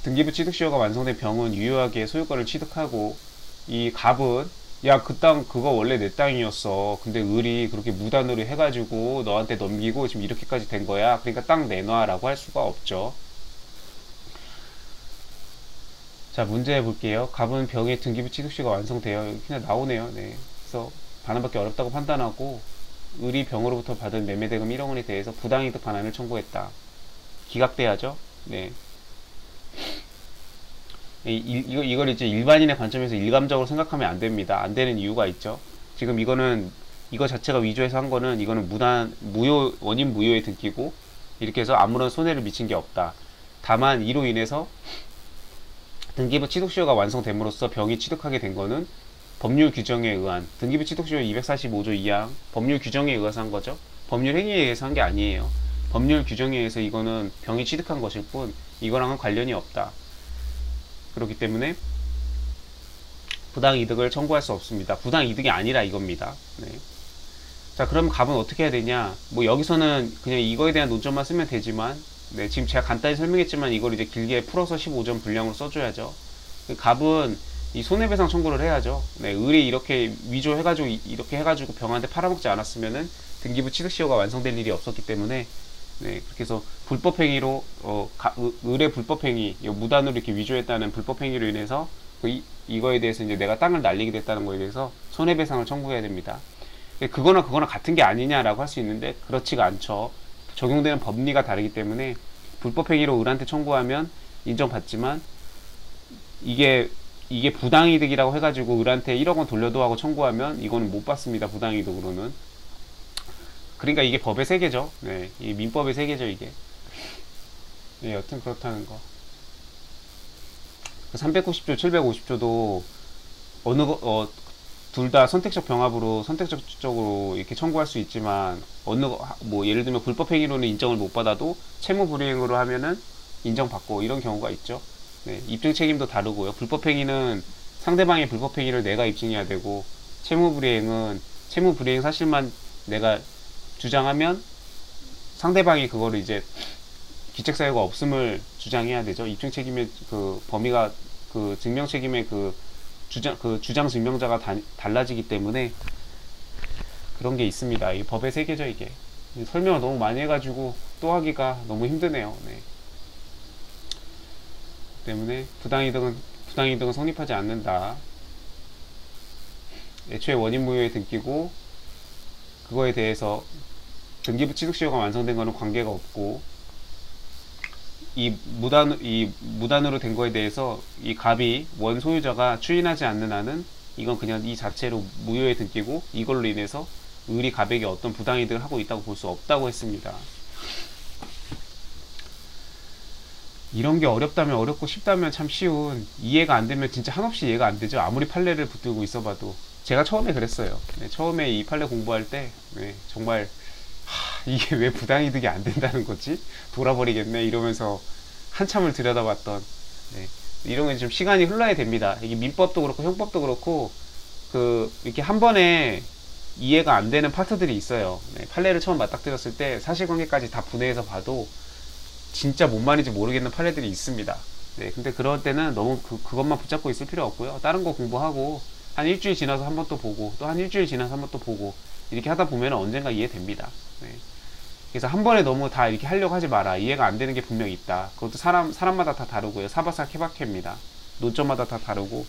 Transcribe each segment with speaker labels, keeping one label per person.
Speaker 1: 등기부 취득시효가 완성된 병은 유효하게 소유권을 취득하고, 이 갑은 야, 그 땅 그거 원래 내 땅이었어. 근데 을이 그렇게 무단으로 해가지고 너한테 넘기고 지금 이렇게까지 된 거야. 그러니까 땅 내놔라고 할 수가 없죠. 자, 문제 볼게요. 갑은 병의 등기부 취득시효가 완성되어 그냥 나오네요. 네. 그래서 반환받기 어렵다고 판단하고, 을이 병으로부터 받은 매매대금 1억 원에 대해서 부당이득 반환을 청구했다. 기각돼야죠. 네. 이걸 이제 일반인의 관점에서 일감적으로 생각하면 안 됩니다. 안 되는 이유가 있죠. 지금 이거 자체가 위조해서 한 거는, 이거는 원인 무효의 등기고, 이렇게 해서 아무런 손해를 미친 게 없다. 다만, 이로 인해서 등기부 취득시효가 완성됨으로써 병이 취득하게 된 거는 법률 규정에 의한, 등기부 취득시효 245조 2항 법률 규정에 의해서 한 거죠. 법률 행위에 의해서 한 게 아니에요. 법률 규정에 의해서 이거는 병이 취득한 것일 뿐, 이거랑은 관련이 없다. 그렇기 때문에 부당이득을 청구할 수 없습니다. 부당이득이 아니라 이겁니다. 네. 자, 그럼 갑은 어떻게 해야 되냐? 뭐 여기서는 그냥 이거에 대한 논점만 쓰면 되지만, 네, 지금 제가 간단히 설명했지만 이걸 이제 길게 풀어서 15점 분량으로 써줘야죠. 갑은 이 손해배상 청구를 해야죠. 네, 을이 이렇게 위조해가지고 이렇게 해가지고 병한테 팔아먹지 않았으면은 등기부 취득시효가 완성될 일이 없었기 때문에, 네, 그렇게 해서 불법행위로 을의 불법행위, 무단으로 이렇게 위조했다는 불법행위로 인해서 이거에 대해서 이제 내가 땅을 날리게 됐다는 거에 대해서 손해배상을 청구해야 됩니다. 그거나 같은 게 아니냐라고 할 수 있는데, 그렇지가 않죠. 적용되는 법리가 다르기 때문에 불법행위로 을한테 청구하면 인정받지만, 이게 부당이득이라고 해가지고 을한테 1억 원 돌려도 하고 청구하면 이거는 못 받습니다. 부당이득으로는. 그러니까 이게 법의 세계죠. 네, 이 민법의 세계죠, 이게. 네, 여튼 그렇다는 거. 390조, 750조도 둘 다 선택적 병합으로 선택적으로 이렇게 청구할 수 있지만, 뭐 예를 들면 불법행위로는 인정을 못 받아도 채무불이행으로 하면은 인정받고, 이런 경우가 있죠. 네, 입증 책임도 다르고요. 불법행위는 상대방의 불법행위를 내가 입증해야 되고, 채무불이행은 채무불이행 사실만 내가 주장하면 상대방이 그거를 이제 기책사유가 없음을 주장해야 되죠. 입증 책임의 그 범위가, 그 증명 책임의 그 주장 증명자가 달라지기 때문에 그런 게 있습니다. 이 법의 세계죠, 이게. 설명을 너무 많이 해가지고 또 하기가 너무 힘드네요. 네. 때문에 부당이득은 성립하지 않는다. 애초에 원인 무효의 등기고, 그거에 대해서 등기부 취득시효가 완성된 거는 관계가 없고, 이 무단으로 된 거에 대해서 이 갑이 원 소유자가 추인하지 않는 한은 이건 그냥 이 자체로 무효의 등기고, 이걸로 인해서 을이 갑에게 어떤 부당이득을 하고 있다고 볼 수 없다고 했습니다. 이런 게 어렵다면 어렵고 쉽다면 참 쉬운, 이해가 안 되면 진짜 한없이 이해가 안 되죠. 아무리 판례를 붙들고 있어봐도. 제가 처음에 그랬어요. 네, 처음에 이 판례 공부할 때, 네, 정말 이게 왜 부당이득이 안 된다는 거지? 돌아버리겠네 이러면서 한참을 들여다봤던, 네, 이런 게 좀 시간이 흘러야 됩니다. 이게 민법도 그렇고 형법도 그렇고 이렇게 한 번에 이해가 안 되는 파트들이 있어요. 네, 판례를 처음 맞닥뜨렸을 때 사실관계까지 다 분해해서 봐도 진짜 뭔 말인지 모르겠는 판례들이 있습니다. 네, 근데 그럴 때는 너무 그것만 붙잡고 있을 필요 없고요. 다른 거 공부하고 한 일주일 지나서 한 번 또 보고, 또 한 일주일 지나서 한 번 또 보고, 이렇게 하다 보면 언젠가 이해됩니다. 네. 그래서 한 번에 너무 다 이렇게 하려고 하지 마라. 이해가 안 되는 게 분명히 있다. 그것도 사람마다 다 다르고요. 사바사 케바케입니다. 노점마다 다 다르고,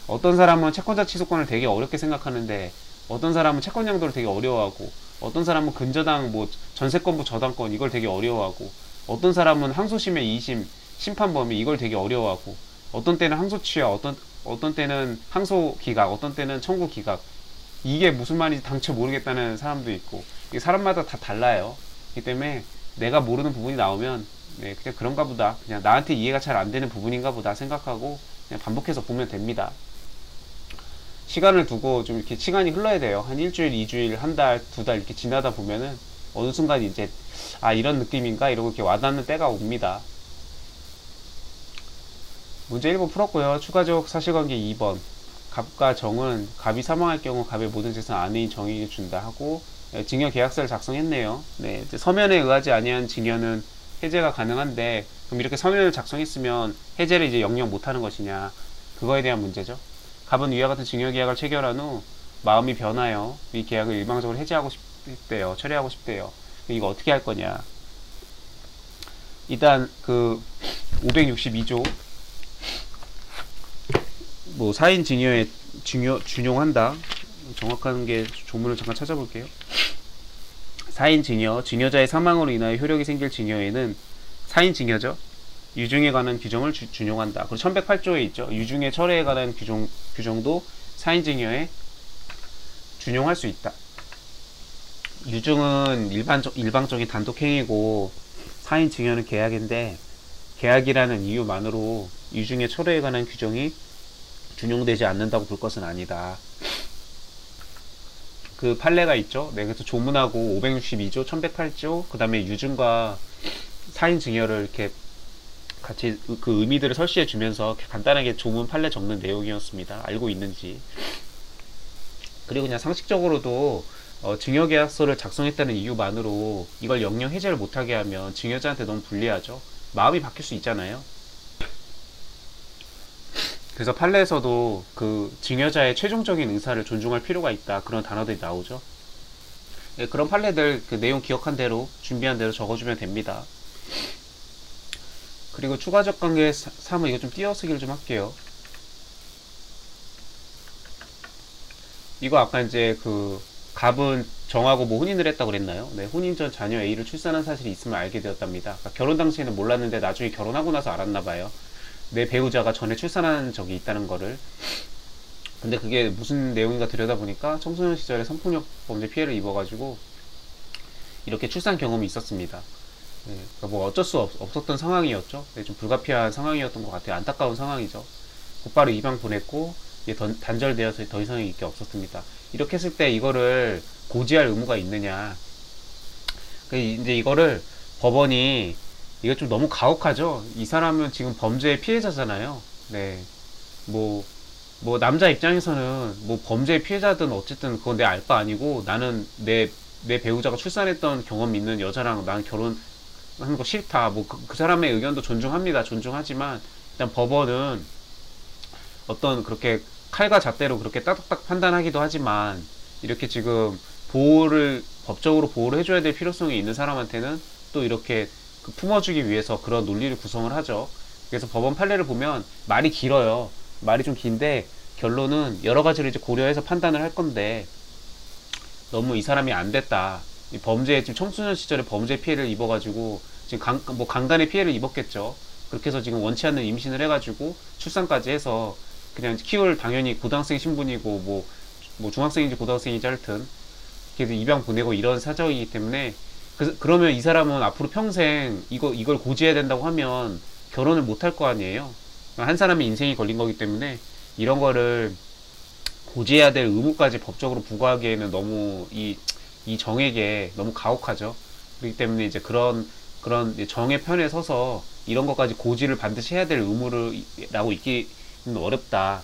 Speaker 1: 어떤 사람은 채권자 취소권을 되게 어렵게 생각하는데, 어떤 사람은 채권 양도를 되게 어려워하고, 어떤 사람은 근저당 뭐 전세권부 저당권 이걸 되게 어려워하고, 어떤 사람은 항소심의 2심 심판 범위 이걸 되게 어려워하고, 어떤 때는 항소 취하, 어떤 때는 항소 기각, 어떤 때는 청구 기각, 이게 무슨 말인지 당최 모르겠다는 사람도 있고, 이게 사람마다 다 달라요. 그렇기 때문에 내가 모르는 부분이 나오면, 네, 그냥 그런가 보다, 그냥 나한테 이해가 잘 안 되는 부분인가 보다 생각하고 그냥 반복해서 보면 됩니다. 시간을 두고 좀 이렇게 시간이 흘러야 돼요. 한 일주일, 2주일, 한 달, 2달 이렇게 지나다 보면은 어느 순간 이제 이런 느낌인가 이러고 이렇게 와닿는 때가 옵니다. 문제 1번 풀었고요. 추가적 사실관계 2번. 갑과 정은 갑이 사망할 경우 갑의 모든 재산 아내인 정에게 준다 하고, 증여 계약서를 작성했네요. 네, 이제 서면에 의하지 아니한 증여는 해제가 가능한데, 그럼 이렇게 서면을 작성했으면 해제를 이제 영영 못하는 것이냐, 그거에 대한 문제죠. 갑은 위와 같은 증여계약을 체결한 후 마음이 변하여 이 계약을 일방적으로 해제하고 싶대요. 처리하고 싶대요. 이거 어떻게 할 거냐. 일단 그 562조 뭐 사인 증여에 준용한다. 정확한 게 조문을 잠깐 찾아볼게요. 사인 증여, 증여자의 사망으로 인하여 효력이 생길 증여에는 사인 증여죠. 유증에 관한 규정을 준용한다. 그리고 1108조에 있죠. 유증의 철회에 관한 규정도 사인 증여에 준용할 수 있다. 유증은 일방적인 단독 행위고 사인 증여는 계약인데 계약이라는 이유만으로 유증의 철회에 관한 규정이 준용되지 않는다고 볼 것은 아니다. 그 판례가 있죠. 네, 그래서 조문하고 562조, 1108조, 그 다음에 유증과 사인 증여를 이렇게 같이 그 의미들을 설시해 주면서 간단하게 조문 판례 적는 내용이었습니다. 알고 있는지. 그리고 그냥 상식적으로도 증여계약서를 작성했다는 이유만으로 이걸 영영 해제를 못하게 하면 증여자한테 너무 불리하죠. 마음이 바뀔 수 있잖아요. 그래서 판례에서도 그 증여자의 최종적인 의사를 존중할 필요가 있다. 그런 단어들이 나오죠. 네, 그런 판례들 그 내용 기억한 대로 준비한 대로 적어주면 됩니다. 그리고 추가적 관계 3은 이거 좀 띄어쓰기를 좀 할게요. 이거 아까 이제 그 갑은 정하고 뭐 혼인을 했다고 그랬나요? 네, 혼인 전 자녀 A를 출산한 사실이 있음을 알게 되었답니다. 그러니까 결혼 당시에는 몰랐는데 나중에 결혼하고 나서 알았나봐요. 내 배우자가 전에 출산한 적이 있다는 거를. 근데 그게 무슨 내용인가 들여다보니까 청소년 시절에 성폭력 범죄 피해를 입어가지고 이렇게 출산 경험이 있었습니다. 네, 그러니까 뭐 어쩔 수 없었던 상황이었죠. 네, 좀 불가피한 상황이었던 것 같아요. 안타까운 상황이죠. 곧바로 입양 보냈고 단절되어서 더 이상의 게 없었습니다. 이렇게 했을 때 이거를 고지할 의무가 있느냐. 이제 이거를 법원이 이거 좀 너무 가혹하죠. 이 사람은 지금 범죄의 피해자잖아요. 네. 뭐 남자 입장에서는 뭐 범죄의 피해자든 어쨌든 그건 내 알 바 아니고 나는 내 배우자가 출산했던 경험 있는 여자랑 난 결혼하는 거 싫다. 뭐 그 사람의 의견도 존중합니다. 존중하지만 일단 법원은 어떤 그렇게 칼과 잣대로 그렇게 따닥딱 판단하기도 하지만 이렇게 지금 법적으로 보호를 해줘야 될 필요성이 있는 사람한테는 또 이렇게 품어주기 위해서 그런 논리를 구성을 하죠. 그래서 법원 판례를 보면 말이 길어요. 말이 좀 긴데 결론은 여러 가지를 이제 고려해서 판단을 할 건데 너무 이 사람이 안 됐다. 이 지금 청소년 시절에 범죄 피해를 입어가지고 지금 강간의 피해를 입었겠죠. 그렇게 해서 지금 원치 않는 임신을 해가지고 출산까지 해서 그냥 키울 당연히 고등학생 신분이고 뭐 중학생인지 고등학생인지 하여튼 그래서 입양 보내고 이런 사정이기 때문에 그러면 이 사람은 앞으로 평생 이걸 고지해야 된다고 하면 결혼을 못 할 거 아니에요. 한 사람의 인생이 걸린 거기 때문에 이런 거를 고지해야 될 의무까지 법적으로 부과하기에는 너무 이 정에게 너무 가혹하죠. 그렇기 때문에 이제 그런 정의 편에 서서 이런 것까지 고지를 반드시 해야 될 의무라고 있기는 어렵다.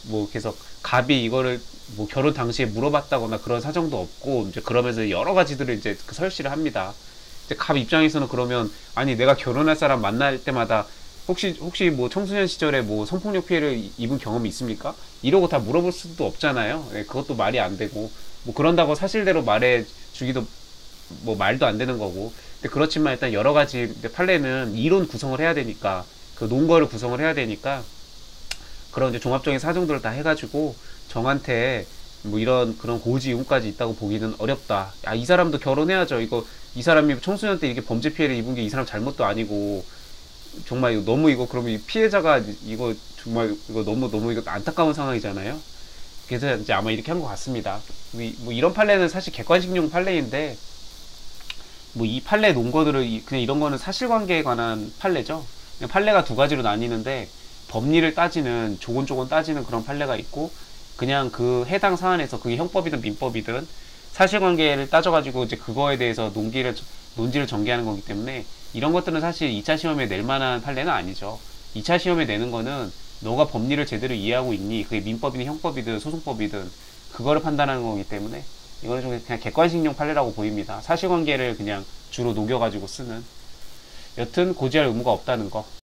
Speaker 1: 뭐 그래서 갑이 이거를 뭐 결혼 당시에 물어봤다거나 그런 사정도 없고 이제 그러면서 여러 가지들을 이제 그 설치를 합니다. 이제 갑 입장에서는 그러면 아니 내가 결혼할 사람 만날 때마다 혹시 뭐 청소년 시절에 뭐 성폭력 피해를 입은 경험이 있습니까? 이러고 다 물어볼 수도 없잖아요. 네, 그것도 말이 안 되고 뭐 그런다고 사실대로 말해 주기도 뭐 말도 안 되는 거고. 근데 그렇지만 일단 여러 가지 판례는 이론 구성을 해야 되니까 그 논거를 구성을 해야 되니까 그런 이제 종합적인 사정들을 다 해가지고 정한테 뭐 그런 고지 의무까지 있다고 보기는 어렵다. 이 사람도 결혼해야죠. 이 사람이 청소년 때 이렇게 범죄 피해를 입은 게 이 사람 잘못도 아니고 정말 그러면 이 피해자가 정말 너무 이거 안타까운 상황이잖아요. 그래서 이제 아마 이렇게 한 것 같습니다. 뭐 이런 판례는 사실 객관식용 판례인데 뭐 이 판례 논거들을 그냥 이런 거는 사실관계에 관한 판례죠. 그냥 판례가 두 가지로 나뉘는데 법리를 따지는 조곤조곤 따지는 그런 판례가 있고 그냥 그 해당 사안에서 그게 형법이든 민법이든 사실관계를 따져가지고 이제 그거에 대해서 논지를 전개하는 거기 때문에 이런 것들은 사실 2차 시험에 낼 만한 판례는 아니죠. 2차 시험에 내는 거는 너가 법리를 제대로 이해하고 있니? 그게 민법이든 형법이든 소송법이든 그거를 판단하는 거기 때문에 이거는 좀 그냥 객관식용 판례라고 보입니다. 사실관계를 그냥 주로 녹여가지고 쓰는. 여튼 고지할 의무가 없다는 거.